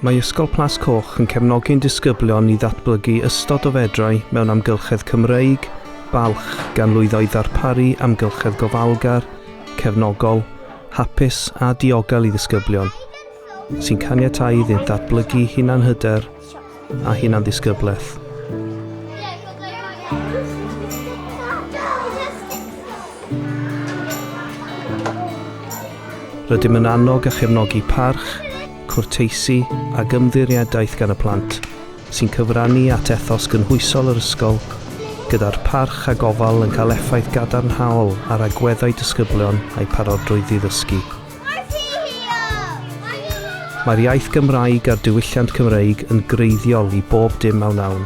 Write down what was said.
Mae Ysgol Plas Coch yn cefnogi'n disgyblion i ddatblygu ystod o fedrau mewn amgylchedd Cymreig, balch gan lwyddo i ddarparu amgylchedd gofalgar, cefnogol, hapus a diogel i ddisgyblion, sy'n caniatáu iddynt ddatblygu hunanhyder a hunandisgyblaeth. Rydym yn annog a chefnogi parch, cwrteisi a gymddiriadaeth gan y plant, sy'n cyfrannu at ethos gynhwysol yr ysgol, gyda'r parch a gofal yn cael effaith gadarnhaol ar agweddau disgyblion a'i parodrwydd i ddysgu. Mae'r iaith Gymraeg a'r diwylliant Cymreig yn greiddiol i bob dim mewn awn.